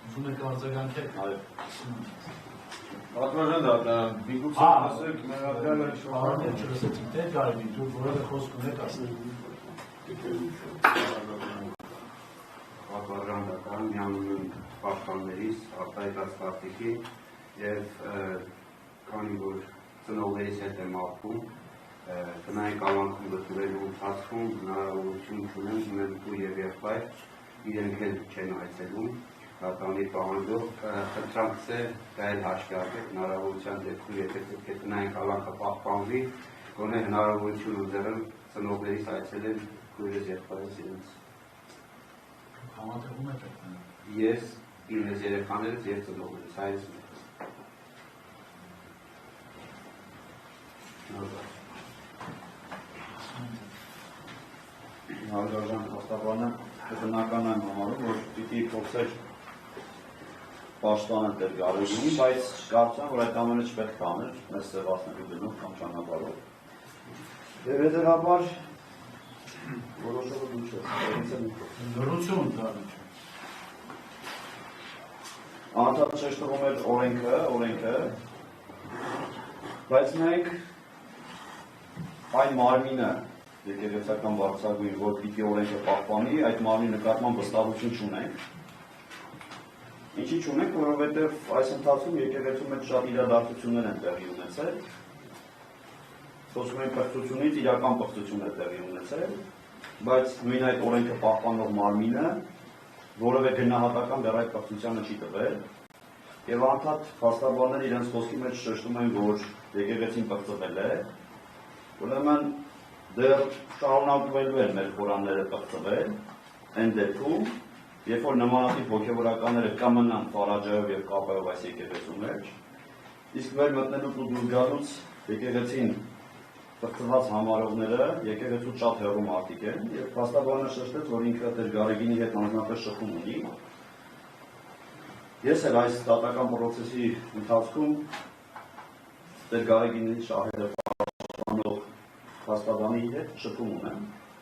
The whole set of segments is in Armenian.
Ուզում եք արձագանքել։ Պատվարժան միգուցե ասեք մենադրյալը չլսեցիք, թե Գարեգին, դուք որևէ խոսք ունեք ասել։ Պատվարժան միանում պաշտպաններից, արտահայտած քարտեզի և քանի որ ծնողներից հետ եմ ապրում, տնային կալանքում գտնվելու ընթացքում հնարավորություն ունեմ ունենալու և եղբայր իրենք էլ չեն այցելում տանի պահանջով խնդրանքս է դա էլ հաշվի առնեք հնարավորության դեպքում եթե պետք է տնային կալանքը պահպանվի գոնե հնարավորություն ունենալ ծնողներից այցելել քույրերս եղբայրս իրենց Համատեղում եք այդ ես իրենց երեխաներս և ծնողներս հայրս Հարգարժան հաստատանը բնական եմ համարում, որ պիտի փորձեր պաշտպանել դեր Գարեգինի, բայց կարծում եմ, որ այդ ամենը չպետք է աներ, մեզ սևացնելու գնով կամ ճանապարհով։ Եվ հետևաբար որոշողը դու չես, լրություն Անընդհատ շեշտվում էր օրենքը, բայց մենք այն մարմինը եկեղեցական բարձրագույն, որ պիտի օրենքը պահպանի, այդ մարմնի նկատմամբ վստահություն չունենք։ Ինչի չունենք, որովհետև այս ընթացքում եկեղեցու մեջ շատ իրադարձություններ են տեղի ունեցել։ Խոսում ենք պղծությունից իրական պղծություն է տեղի ունեցել, բայց նույն այդ օրենքը պահպանող մարմինը որևէ գնահատական դեռ այդ պղծությանը չի տվել։ Եվ անդադ փաստաբանները իրենց խոսքի մեջ շեշտում են, որ եկեղեցին պղծվել է, ուրեմն դեռ շարունակվելու են մեր խորանները պղծվել, այն դեպքում, երբ որ նմանատիպ հոգևորականները կմնան Ֆարաջայով և Կապայով այս եկեղեցու մեջ, իսկ վեր մտնելուց ու դուրս գալուց եկեղեցին պղծված համարողները եկեղեցուց շատ հեռու մարդիկ են, և փաստաբանը շեշտեց, որ ինքը դեր Գարեգինի հետ անձնապես շփում ունի։ Ես էլ այս դատական պրոցեսի ընթացքում դեր Գարեգինի շահերը պաշտպանող փաստաբանի հետ շփում ունեմ,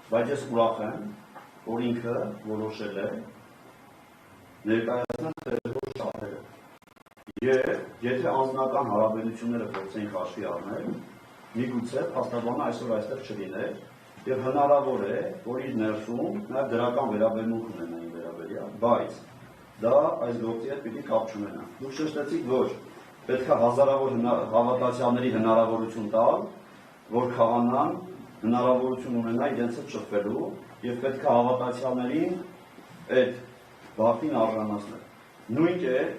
բայց ես ուրախ եմ, որ ինքը որոշել է ներկայացնել դեր շահերը։ Եվ եթե անձնական հարաբերությունները փորձենք հաշվի առնել, միգուցե փաստաբանը այսօր այստեղ չլիներ, եւ հնարավոր է, որ իր ներսում նաեւ դրական վերաբերմունք ունենային վերաբերյալ, բայց դա այս գործի հետ պիտի կապ չունենա։ Դուք շեշտեցիք, որ պետք է հազարավոր հավատացյալների հնարավորություն տալ, որ քահանան հնարավորություն ունենա իրենց հետ շփվելու եւ պետք է հավատացյալներին այդ բախտին արժանացնել։ Նույն կերպ,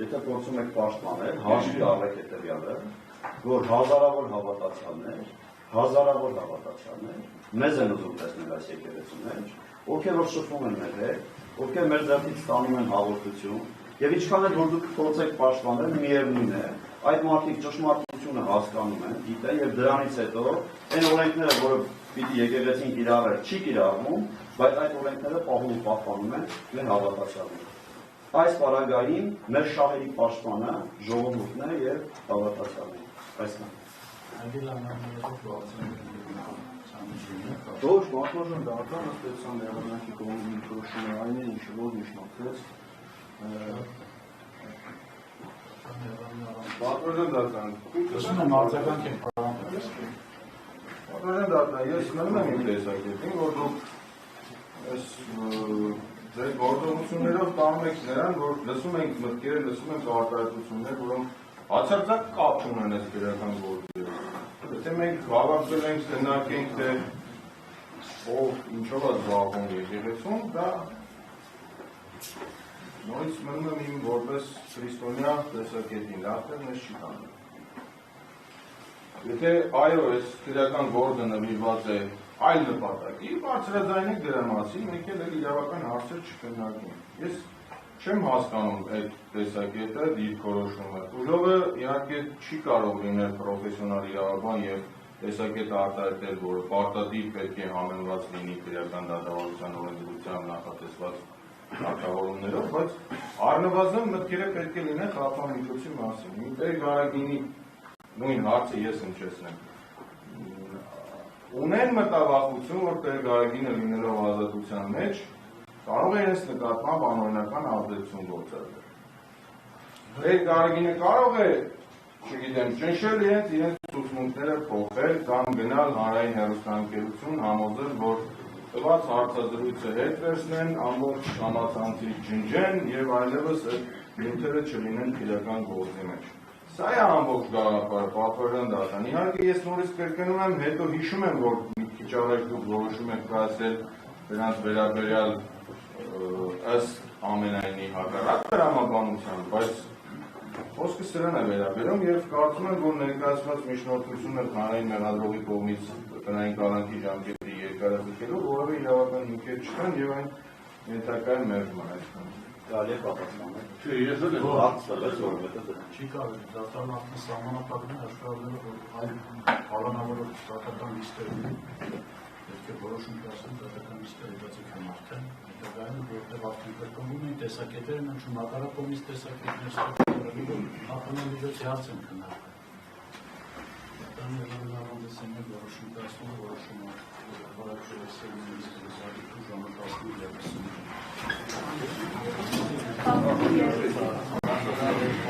եթե փորձում եք պաշտպանել, հաշվի առեք հետեւյալը, որ հազարավոր հավատացյալներ մեզ են ուզում տեսնել այս եկեղեցու մեջ, ովքեր որ շփվում են մեր հետ, ովքեր մեր ձեռքից ստանում են հաղորդություն, եւ ինչքան էլ որ դուք փորձեք պաշտպանել, միևնույն է, այդ մարդիկ ճշմարտությունը հասկանում են, գիտեն եւ դրանից հետո այն օրենքները, որը պիտի եկեղեցին կիրառել, չի կիրառվում, բայց այդ օրենքները պահպանում են մեր հավատացյալները։ Այս պարագային մեր շահերի պաշտպանը ժողովուրդն է եւ հավատացյալները։ Այսքան։ Ոչ, պատվարժան դառնան ասպետության եղանակի կողմի որոշումը այն է, ինչը որ նշանակվեց պատվարժան դառնան։ Լսում եմ արձագանք եք պատվարժան դառնան, ես մնում եմ իմ տեսակետին, որ դուք այս ձեր գործողություններով տանում եք նրան, որ լսում ենք մտքերը, լսում ենք արտահայտություններ, որոնք բացարձակ կապ չունեն այս քրեական գործերով։ Եթե մենք հավաքվել ենք, քննարկենք, թե ով ինչով է զբաղվում եկեղեցում, դա նույնիսկ մնում եմ իմ որպես քրիստոնյա տեսակետին, դա մեզ չի տանում։ Եթե այո, այս քրեական գործը նվիրված է այլ նպատակի, բարձրաձայնեք դրա մասին, մենք էլ իրավական հարցեր չքննարկենք։ Ես չեմ հասկանում այդ տեսակետը, դիրքորոշումը։ Ուժովը իհարկե չի կարող լինել պրոֆեսիոնալ իրավաբան եւ տեսակետը արտահայտել, որը պարտադիր պետք է համեմված լինի քրեական դատավարության օրենսդրությամբ նախատեսված կարգավորումներով, բայց առնվազն մտքերը պետք է լինեն խաղաղամիջոցի մասին։ Դեր Գարեգինի նույն հարցը ես հնչեցնեմ։ Ունեն մտավախություն, որ Տեր Գարեգինը լինելով ազատության մեջ կարող է իրենց նկատմամբ անօրինական ազդեցություն գործադրել։ Այդ Գարեգինը կարող է, չգիտեմ, ճնշել իրենց ցուցմունքները փոխել կամ գնալ հանրային հեռուստաընկերություն համոզել, որ տված հարցազրույցը հետ վերցնեն, ամբողջ համացանցից ջնջեն եւ այլևս այդ նյութերը չլինեն իրական գործի մեջ։ Սա է ամբողջ գաղափարը, պատվերն դատան։ Իհարկե ես նորից կրկնում եմ, հետո հիշում եմ, որ մի քիչ առաջ դուք որոշում եք կայացել դրանց վերաբերյալ ըստ ամենայնի հակառակ տրամաբանության, բայց խոսքը սրան է վերաբերում եւ կարծում եմ, որ ներկայացված միջնորդությունը հանրային մեղադրողի կողմից տնային կալանքի ժամկետի երկարաձգելու որևէ իրավական հիմքեր չկան եւ այն ենթակա է մերժման այսքան։ Կարելի է պատասխանել։ Չէ, ես էլ եմ հարցրել, որովհետեւ Չի կարելի, դատարան արդեն սահմանափակում է աշխարհները, որ այլ պարոնավորող դատական լիստեր ունի, պետք է որոշում կայացնեն դատական լիստերի բացիկան արդեն, հետագայում որտեղ արդեն կրկնվում են տեսակետերը, նշում հակառակ կողմից տեսակետներ ստեղծելու, որ ակնամիջոցի հարց են քննարկում։ Դատարանը ժամանակահատվածի որոշում կայացնում է, որոշումը որակժողացել նույնիսկ ժամանակահատվածի